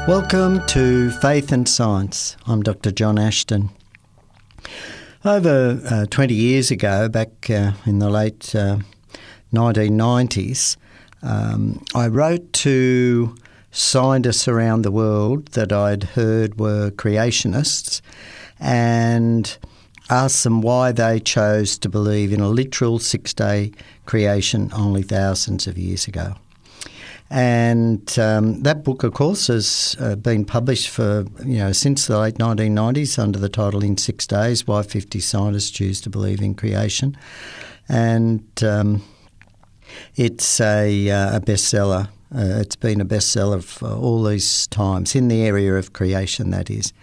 Welcome to Faith and Science. I'm Dr. John Ashton. Over 20 years ago, back in the late 1990s, I wrote to scientists around the world that I'd heard were creationists and asked them why they chose to believe in a literal six-day creation only thousands of years ago. And that book, of course, has been published for, since the late 1990s under the title In 6 Days, Why 50 Scientists Choose to Believe in Creation. And it's a bestseller. It's been a bestseller for all these times, in the area of creation, that is.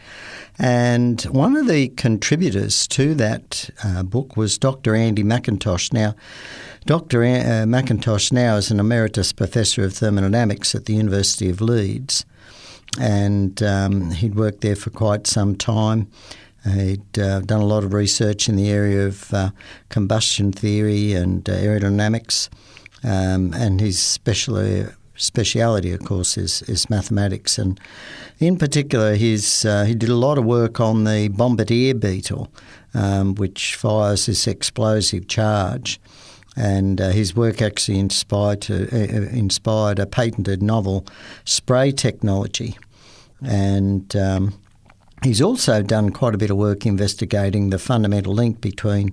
And one of the contributors to that book was Dr. Andy McIntosh. Now, Dr. McIntosh now is an emeritus professor of thermodynamics at the University of Leeds, and he'd worked there for quite some time. He'd done a lot of research in the area of combustion theory and aerodynamics, and his speciality, of course, is mathematics. And in particular, he did a lot of work on the bombardier beetle, which fires this explosive charge. And his work actually inspired a patented novel spray technology. And he's also done quite a bit of work investigating the fundamental link between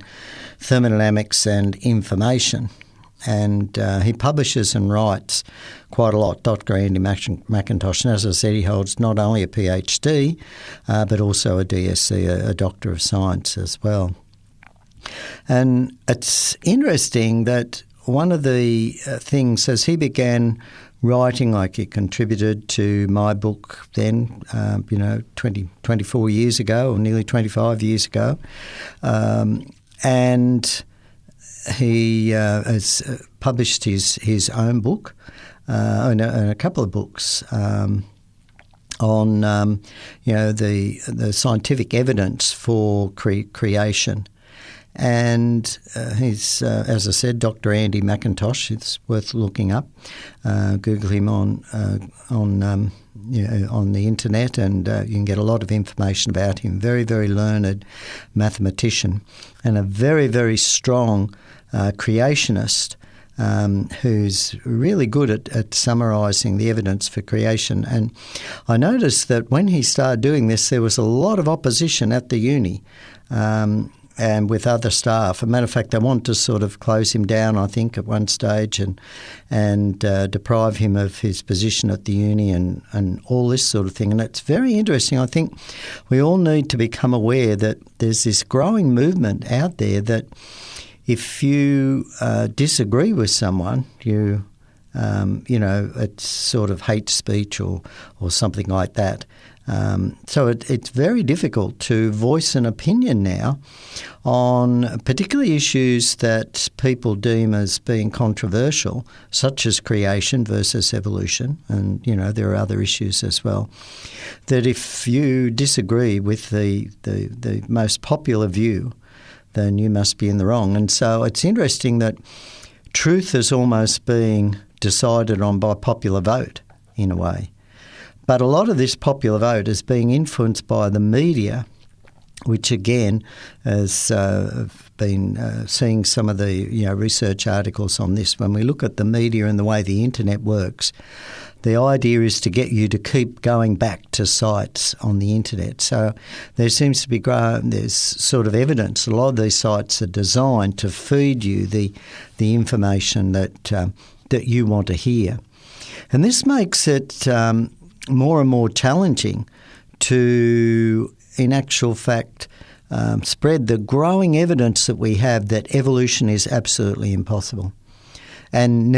thermodynamics and information. And he publishes and writes quite a lot, Dr. Andy McIntosh. And as I said, he holds not only a PhD, but also a DSc, a Doctor of Science as well. And it's interesting that one of the things, as he began writing, like he contributed to my book then, 24 years ago, or nearly 25 years ago, and he has published his own book and a couple of books on the scientific evidence for creation. And he's, as I said, Dr. Andy McIntosh. It's worth looking up. Google him on the internet, and you can get a lot of information about him. Very, very learned mathematician, and a very, very strong creationist who's really good at summarising the evidence for creation. And I noticed that when he started doing this, there was a lot of opposition at the uni. And with other staff. As a matter of fact, they wanted to sort of close him down, I think, at one stage and deprive him of his position at the uni and all this sort of thing. And it's very interesting. I think we all need to become aware that there's this growing movement out there that if you disagree with someone, it's sort of hate speech or something like that. So it's very difficult to voice an opinion now on particularly issues that people deem as being controversial, such as creation versus evolution, and there are other issues as well. That if you disagree with the most popular view, then you must be in the wrong. And so it's interesting that truth is almost being decided on by popular vote in a way. But a lot of this popular vote is being influenced by the media, which again has been seeing some of the research articles on this. When we look at the media and the way the internet works, the idea is to get you to keep going back to sites on the internet. So there seems to be there's sort of evidence. A lot of these sites are designed to feed you the information that you want to hear, and this makes it more and more challenging to, in actual fact, spread the growing evidence that we have that evolution is absolutely impossible and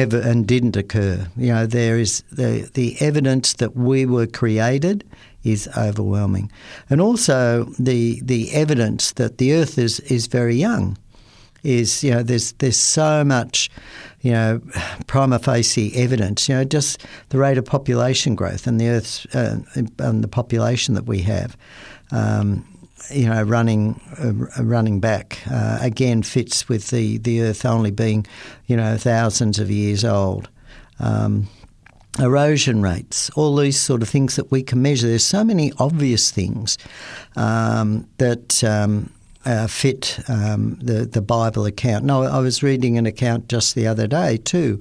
didn't occur. There is the evidence that we were created is overwhelming, and also the evidence that the Earth is very young. There's so much prima facie evidence, just the rate of population growth and the Earth's and the population that we have, running back again fits with the Earth only being thousands of years old. erosion rates, all these sort of things that we can measure. There's so many obvious things that fit the Bible account. No, I was reading an account just the other day too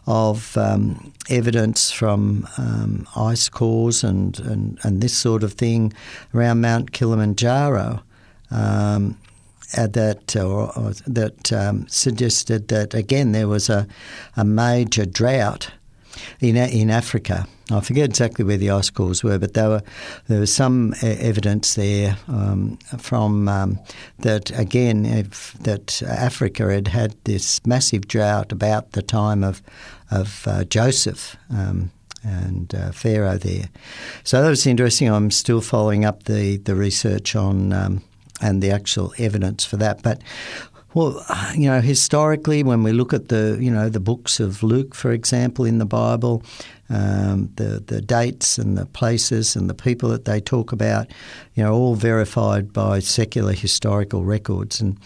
of evidence from ice cores and this sort of thing around Mount Kilimanjaro that suggested that, again, there was a major drought in Africa. I forget exactly where the ice cores were, but there was some evidence there from that, again, that Africa had this massive drought about the time of Joseph and Pharaoh there. So that was interesting. I'm still following up the research on and the actual evidence for that. But well, historically, when we look at the books of Luke, for example, in the Bible, the dates and the places and the people that they talk about, all verified by secular historical records. And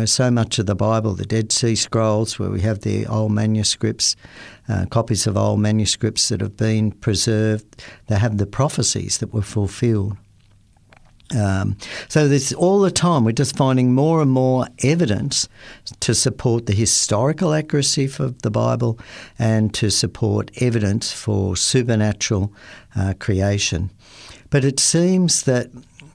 so much of the Bible, the Dead Sea Scrolls, where we have the old manuscripts, copies of old manuscripts that have been preserved, they have the prophecies that were fulfilled. So there's all the time we're just finding more and more evidence to support the historical accuracy of the Bible and to support evidence for supernatural creation. But it seems that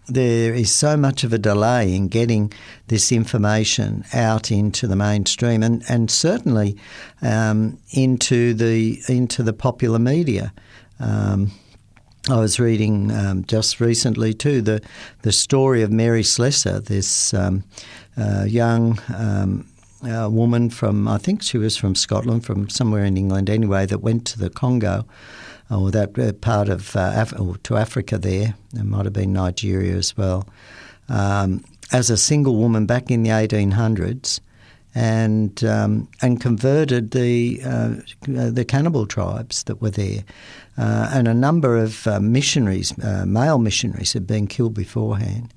there is so much of a delay in getting this information out into the mainstream and certainly into the popular media. I was reading just recently too the story of Mary Slessor, this young woman from, I think she was from Scotland, from somewhere in England anyway, that went to the Congo, or that part of to Africa there. It might have been Nigeria as well, as a single woman back in the 1800s. And converted the cannibal tribes that were there, and a number of missionaries, male missionaries, had been killed beforehand,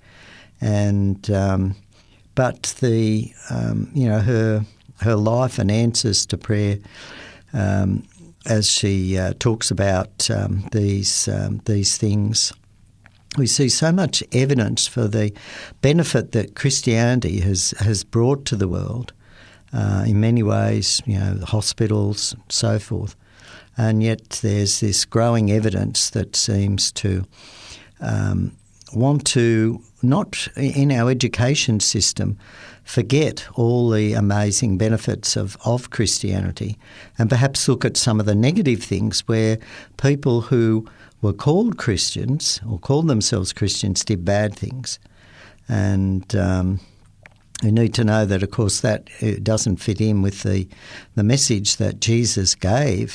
and but her life and answers to prayer, as she talks about these things. We see so much evidence for the benefit that Christianity has brought to the world. In many ways, the hospitals and so forth. And yet there's this growing evidence that seems to want to, not in our education system, forget all the amazing benefits of Christianity and perhaps look at some of the negative things where people who were called Christians or called themselves Christians did bad things. And we need to know that, of course, that it doesn't fit in with the message that Jesus gave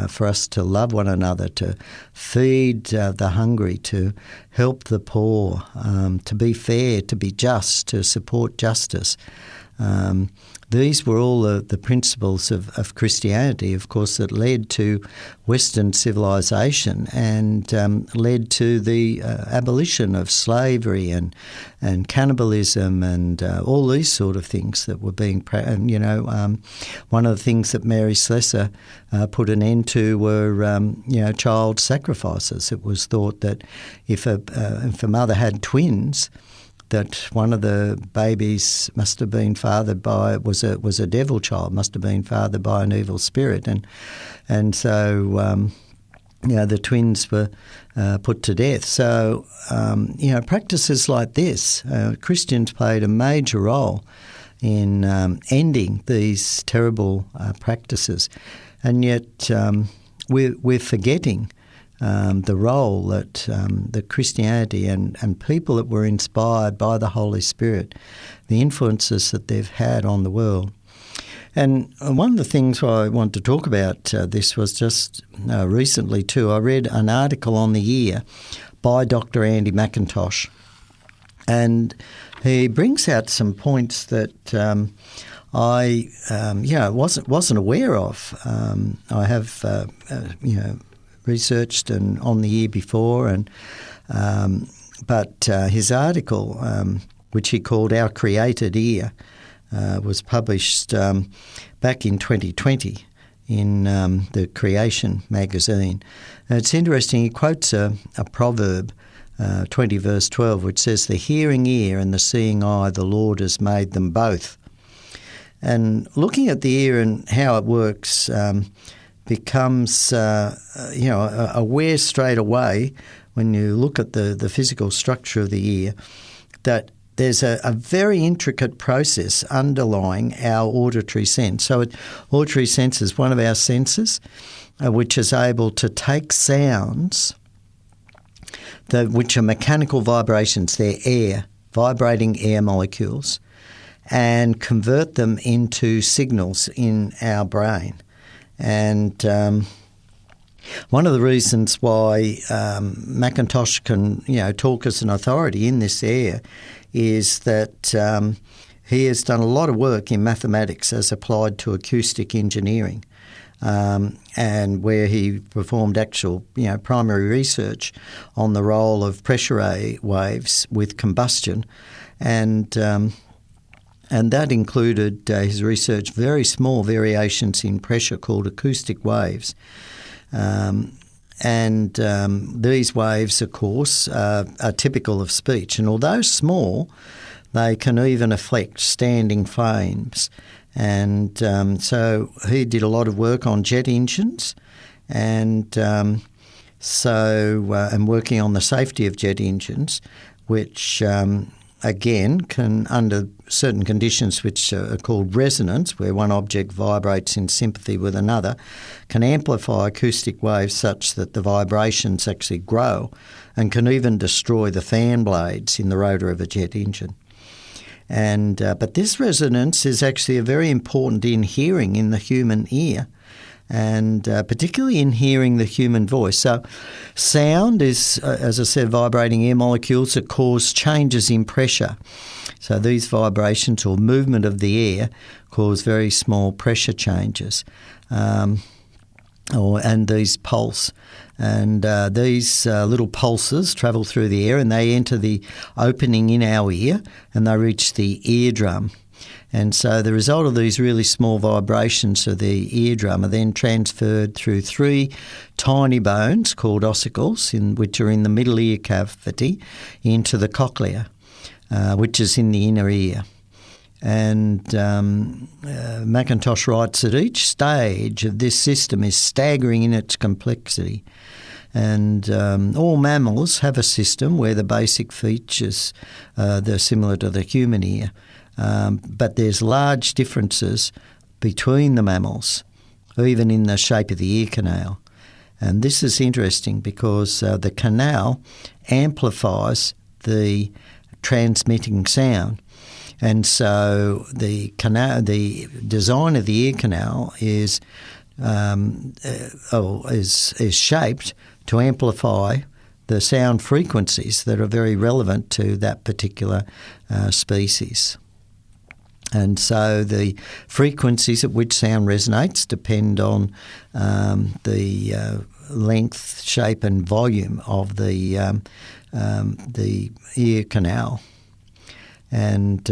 for us to love one another, to feed the hungry, to help the poor, to be fair, to be just, to support justice. These were all the principles of Christianity, of course, that led to Western civilization and led to the abolition of slavery and cannibalism and all these sort of things that were being, one of the things that Mary Slessor put an end to were, child sacrifices. It was thought that if a mother had twins, that one of the babies must have been fathered by was a devil child, must have been fathered by an evil spirit, and so the twins were put to death. So practices like this, Christians played a major role in ending these terrible practices, and yet we're forgetting the role that Christianity and people that were inspired by the Holy Spirit, the influences that they've had on the world. And one of the things I want to talk about this was just recently too. I read an article on the year by Dr. Andy McIntosh, and he brings out some points that I wasn't aware of. I have researched and on the year before, but his article, which he called "Our Created Ear," was published back in 2020 in the Creation magazine. And it's interesting, he quotes a proverb, 20 verse 12, which says, "The hearing ear and the seeing eye, the Lord has made them both." And looking at the ear and how it works becomes, aware straight away when you look at the physical structure of the ear that there's a very intricate process underlying our auditory sense. So auditory sense is one of our senses which is able to take sounds which are mechanical vibrations, they're air, vibrating air molecules, and convert them into signals in our brain. And one of the reasons why McIntosh can, talk as an authority in this area is that he has done a lot of work in mathematics as applied to acoustic engineering, and where he performed actual, primary research on the role of pressure waves with combustion, and that included his research very small variations in pressure called acoustic waves. These waves, of course, are typical of speech. And although small, they can even affect standing frames. And so he did a lot of work on jet engines and working on the safety of jet engines, which again can, under certain conditions which are called resonance, where one object vibrates in sympathy with another, can amplify acoustic waves such that the vibrations actually grow and can even destroy the fan blades in the rotor of a jet engine. But this resonance is actually very important in hearing in the human ear, and particularly in hearing the human voice. So sound is, as I said, vibrating air molecules that cause changes in pressure. So these vibrations or movement of the air cause very small pressure changes, and these pulse. And these little pulses travel through the air and they enter the opening in our ear and they reach the eardrum. And so the result of these really small vibrations of the eardrum are then transferred through 3 tiny bones called ossicles, which are in the middle ear cavity, into the cochlea, which is in the inner ear. And McIntosh writes that each stage of this system is staggering in its complexity. And all mammals have a system where the basic features they're similar to the human ear. But there's large differences between the mammals, even in the shape of the ear canal. And this is interesting because the canal amplifies the transmitting sound. And so the design of the ear canal is shaped to amplify the sound frequencies that are very relevant to that particular species. And so the frequencies at which sound resonates depend on the length, shape and volume of the ear canal. And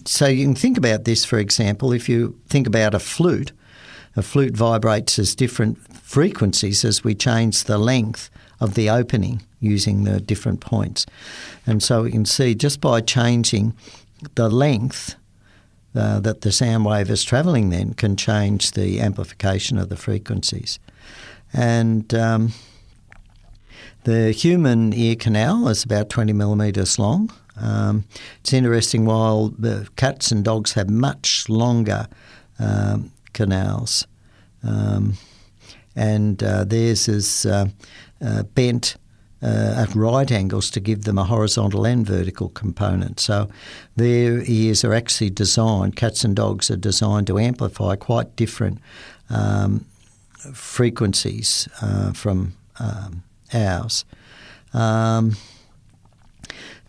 so you can think about this, for example, if you think about a flute vibrates as different frequencies as we change the length of the opening using the different points. And so we can see just by changing the length that the sound wave is travelling then can change the amplification of the frequencies. And the human ear canal is about 20 millimetres long. It's interesting, while the cats and dogs have much longer canals, and theirs is bent at right angles to give them a horizontal and vertical component. So their ears are actually designed, cats and dogs are designed to amplify quite different frequencies from ours.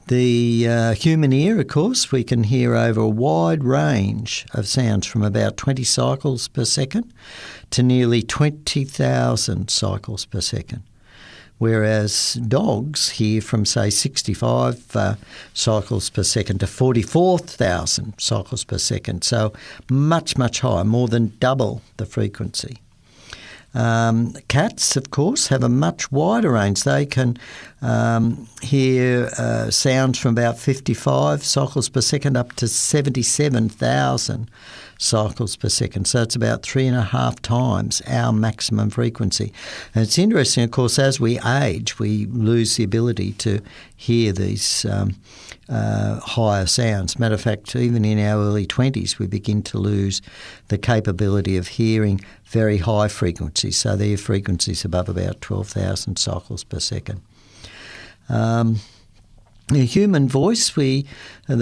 The human ear, of course, we can hear over a wide range of sounds from about 20 cycles per second to nearly 20,000 cycles per second, whereas dogs hear from, say, 65 cycles per second to 44,000 cycles per second, so much, much higher, more than double the frequency. Cats, of course, have a much wider range. They can hear sounds from about 55 cycles per second up to 77,000 cycles per second. So it's about 3.5 times our maximum frequency. And it's interesting, of course, as we age, we lose the ability to hear these higher sounds. Matter of fact, even in our early 20s, we begin to lose the capability of hearing very high frequencies. So they're frequencies above about 12,000 cycles per second. The human voice, the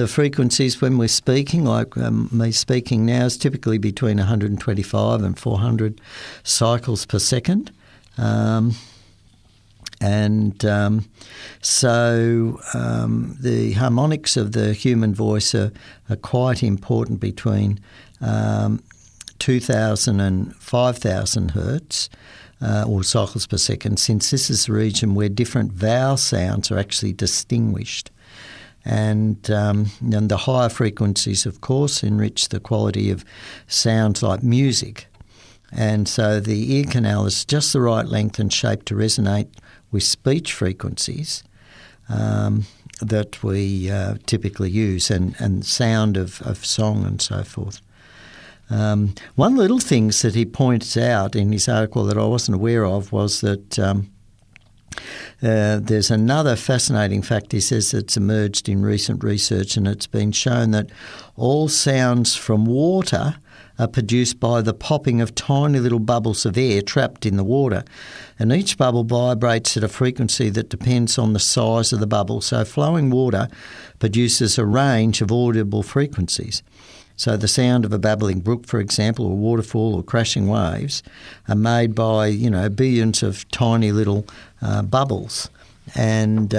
frequencies when we're speaking, like me speaking now, is typically between 125 and 400 cycles per second. So the harmonics of the human voice are quite important between 2,000 and 5,000 hertz or cycles per second, since this is the region where different vowel sounds are actually distinguished. And the higher frequencies, of course, enrich the quality of sounds like music. And so the ear canal is just the right length and shape to resonate with speech frequencies that we typically use and sound of song and so forth. One little thing that he points out in his article that I wasn't aware of was that there's another fascinating fact he says that's emerged in recent research, and it's been shown that all sounds from water are produced by the popping of tiny little bubbles of air trapped in the water. And each bubble vibrates at a frequency that depends on the size of the bubble. So flowing water produces a range of audible frequencies. So the sound of a babbling brook, for example, or waterfall or crashing waves are made by, billions of tiny little bubbles. And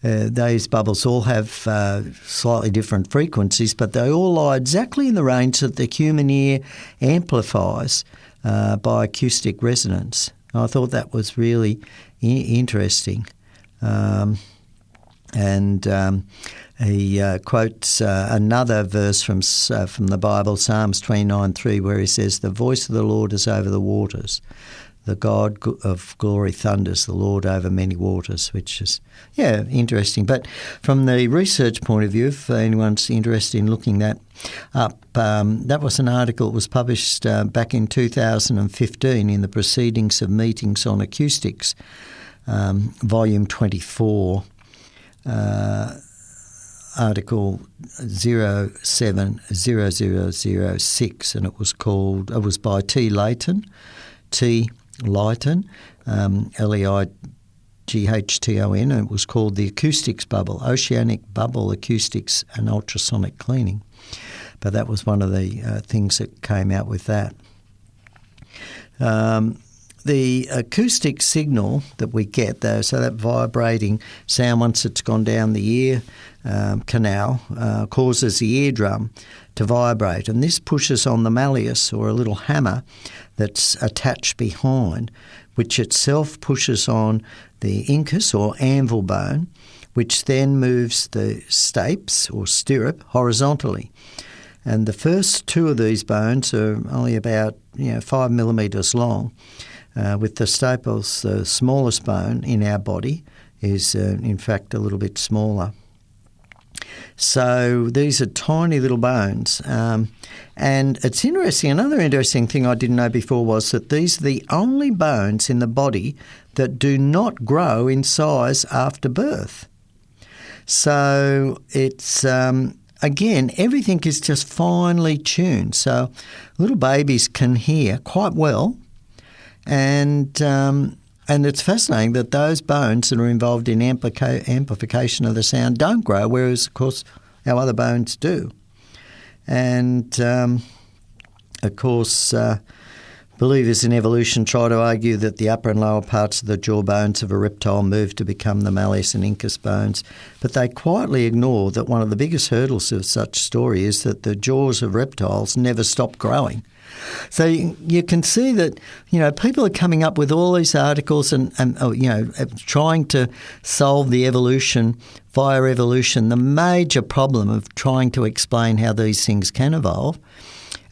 those bubbles all have slightly different frequencies, but they all lie exactly in the range that the human ear amplifies by acoustic resonance. I thought that was really interesting. He quotes another verse from the Bible, Psalms 29:3, where he says, "The voice of the Lord is over the waters. The God of glory thunders, the Lord over many waters," which is, interesting. But from the research point of view, if anyone's interested in looking that up, that was an article that was published back in 2015 in the Proceedings of Meetings on Acoustics, Volume 24, Article 070006, and it was by T. Leighton, Leighton, and it was called The Acoustics Bubble, Oceanic Bubble Acoustics and Ultrasonic Cleaning. But that was one of the things that came out with that. The acoustic signal that we get, though, so that vibrating sound once it's gone down the ear canal, causes the eardrum to vibrate, and this pushes on the malleus, or a little hammer that's attached behind, which itself pushes on the incus or anvil bone, which then moves the stapes or stirrup horizontally. And the first two of these bones are only about 5 millimetres long, with the staples, the smallest bone in our body, is in fact a little bit smaller. So these are tiny little bones. And it's interesting, another interesting thing I didn't know before was that these are the only bones in the body that do not grow in size after birth. So it's, again, everything is just finely tuned. So little babies can hear quite well. And it's fascinating that those bones that are involved in amplification of the sound don't grow, whereas, of course, our other bones do. And, of course, believers in evolution try to argue that the upper and lower parts of the jaw bones of a reptile move to become the malleus and incus bones, but they quietly ignore that one of the biggest hurdles of such story is that the jaws of reptiles never stop growing. So you can see that, people are coming up with all these articles and trying to solve the evolution via evolution, the major problem of trying to explain how these things can evolve.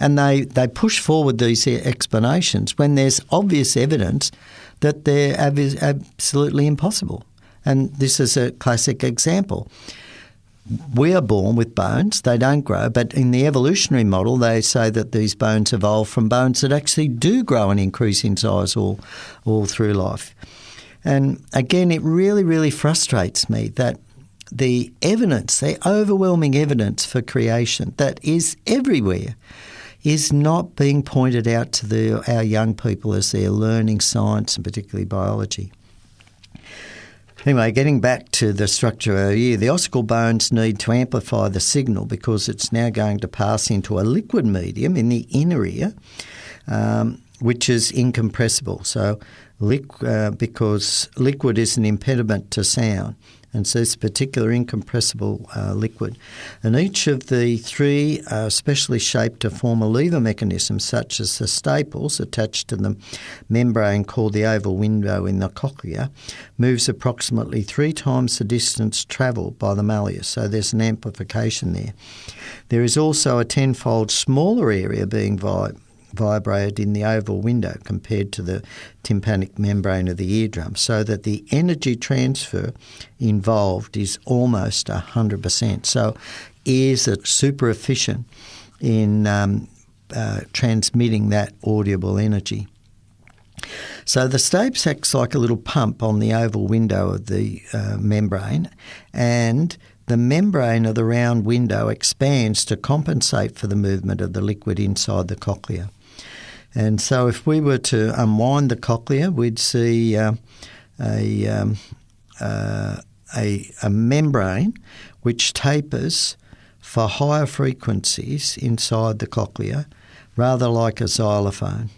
And they push forward these explanations when there's obvious evidence that they're absolutely impossible. And this is a classic example. We are born with bones, they don't grow, but in the evolutionary model they say that these bones evolve from bones that actually do grow and increase in size all through life. And again, it really, really frustrates me that the evidence, the overwhelming evidence for creation that is everywhere, is not being pointed out to our young people as they're learning science and particularly biology. Anyway, getting back to the structure of our ear, the ossicle bones need to amplify the signal because it's now going to pass into a liquid medium in the inner ear, which is incompressible. So, because liquid is an impediment to sound, and so this particular incompressible liquid. And each of the three are specially shaped to form a lever mechanism, such as the staples attached to the membrane called the oval window in the cochlea, moves approximately 3 times the distance travelled by the malleus. So there's an amplification there. There is also a 10-fold smaller area being vibrated in the oval window compared to the tympanic membrane of the eardrum, so that the energy transfer involved is almost 100%. So ears are super efficient in transmitting that audible energy. So the stapes acts like a little pump on the oval window of the membrane, and the membrane of the round window expands to compensate for the movement of the liquid inside the cochlea. And so if we were to unwind the cochlea, we'd see a membrane which tapers for higher frequencies inside the cochlea, rather like a xylophone.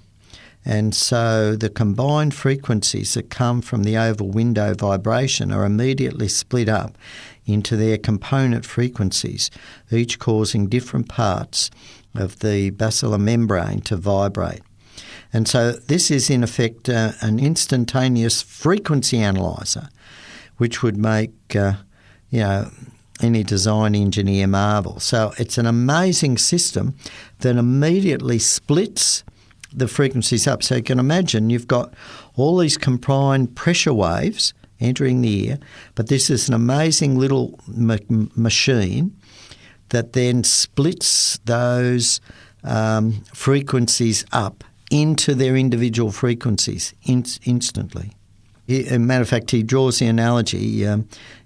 And so the combined frequencies that come from the oval window vibration are immediately split up into their component frequencies, each causing different parts of the basilar membrane to vibrate. And so this is in effect an instantaneous frequency analyzer, which would make any design engineer marvel. So it's an amazing system that immediately splits the frequencies up. So you can imagine you've got all these combined pressure waves entering the ear, but this is an amazing little machine that then splits those frequencies up into their individual frequencies instantly. As a matter of fact, he draws the analogy.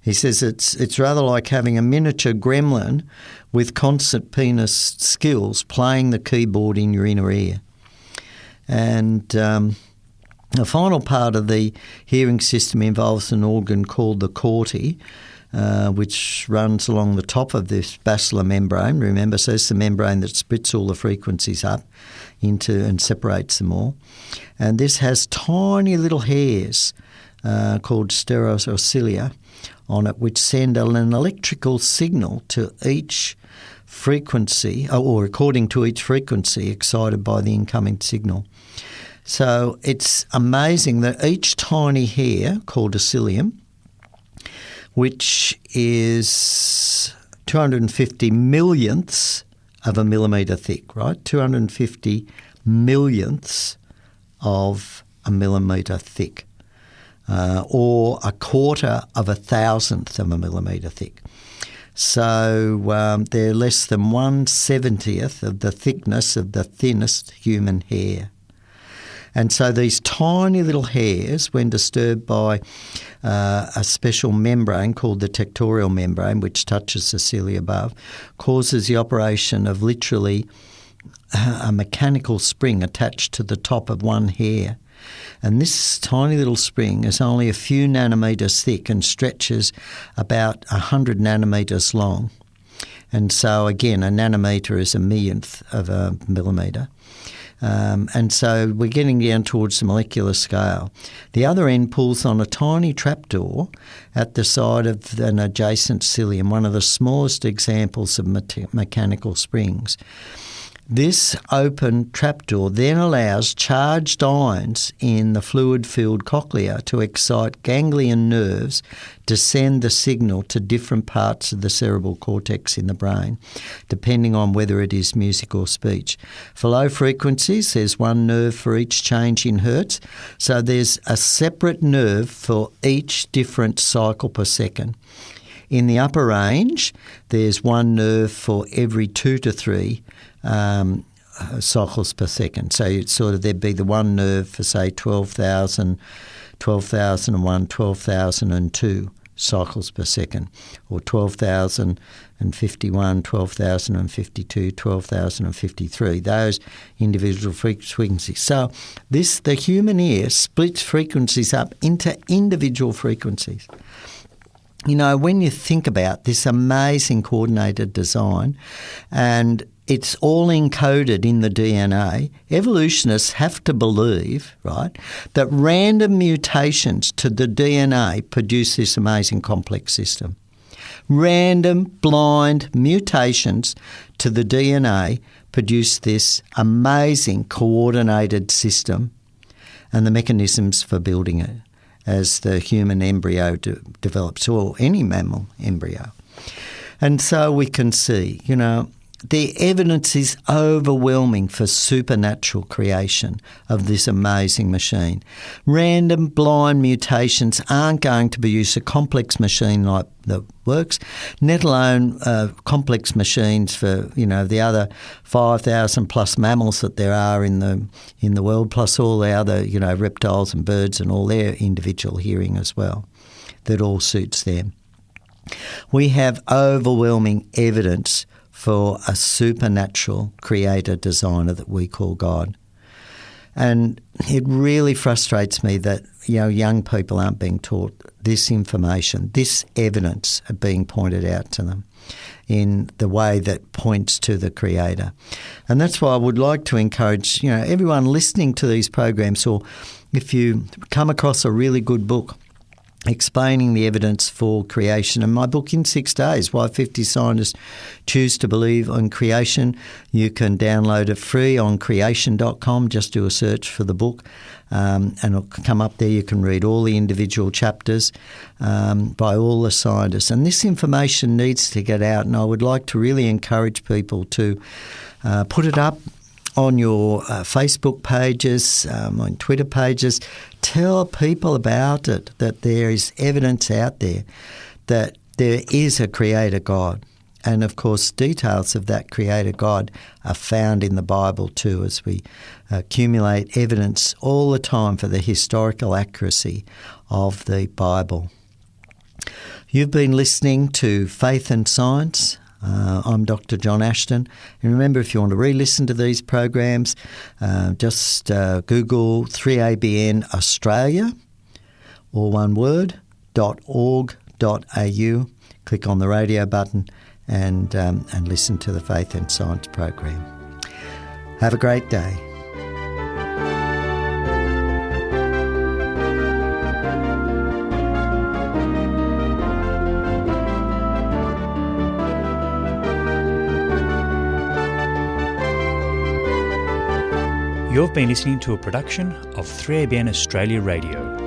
He says it's rather like having a miniature gremlin with concertina skills playing the keyboard in your inner ear. And the final part of the hearing system involves an organ called the corti, which runs along the top of this basilar membrane. Remember, so it's the membrane that splits all the frequencies up into and separates them all. And this has tiny little hairs called stereocilia on it, which send an electrical signal to each frequency, or according to each frequency excited by the incoming signal. So it's amazing that each tiny hair, called a cilium, which is 250 millionths of a millimetre thick, right? 250 millionths of a millimetre thick, or a quarter of a thousandth of a millimetre thick. So they're less than 1/70th of the thickness of the thinnest human hair. And so these tiny little hairs, when disturbed by a special membrane called the tectorial membrane, which touches the cilia above, causes the operation of literally a mechanical spring attached to the top of one hair. And this tiny little spring is only a few nanometres thick and stretches about 100 nanometres long. And so, again, a nanometre is a millionth of a millimetre. And so we're getting down towards the molecular scale. The other end pulls on a tiny trapdoor at the side of an adjacent cilium, one of the smallest examples of mechanical springs. This open trapdoor then allows charged ions in the fluid-filled cochlea to excite ganglion nerves to send the signal to different parts of the cerebral cortex in the brain, depending on whether it is music or speech. For low frequencies, there's one nerve for each change in hertz, so there's a separate nerve for each different cycle per second. In the upper range, there's one nerve for every 2 to 3 cycles per second. So it's sort of there'd be the one nerve for, say, 12,000, 12,001, 12,002 cycles per second, or 12,051, 12,052, 12,053, those individual frequencies. So the human ear splits frequencies up into individual frequencies. You know, when you think about this amazing coordinated design, and it's all encoded in the DNA, evolutionists have to believe, right, that random mutations to the DNA produce this amazing complex system. Random blind mutations to the DNA produce this amazing coordinated system and the mechanisms for building it as the human embryo develops, or any mammal embryo. And so we can see, you know, the evidence is overwhelming for supernatural creation of this amazing machine. Random blind mutations aren't going to produce a complex machine like that works, let alone complex machines for, you know, the other 5,000 plus mammals that there are in the world, plus all the other, you know, reptiles and birds and all their individual hearing as well. That all suits them. We have overwhelming evidence for a supernatural creator designer that we call God. And it really frustrates me that, you know, young people aren't being taught this information, this evidence being pointed out to them in the way that points to the creator. And that's why I would like to encourage, you know, everyone listening to these programs, or if you come across a really good book explaining the evidence for creation, and my book In 6 Days, Why 50 Scientists Choose to Believe in Creation, you can download it free on creation.com. Just do a search for the book and it'll come up there. You can read all the individual chapters by all the scientists. And this information needs to get out, and I would like to really encourage people to put it up on your Facebook pages, on Twitter pages. Tell people about it, that there is evidence out there that there is a creator God. And, of course, details of that creator God are found in the Bible too, as we accumulate evidence all the time for the historical accuracy of the Bible. You've been listening to Faith and Science. I'm Dr. John Ashton. And remember, if you want to re-listen to these programs, just Google 3ABN Australia, all one word, .org.au. Click on the radio button and listen to the Faith and Science program. Have a great day. You've been listening to a production of 3ABN Australia Radio.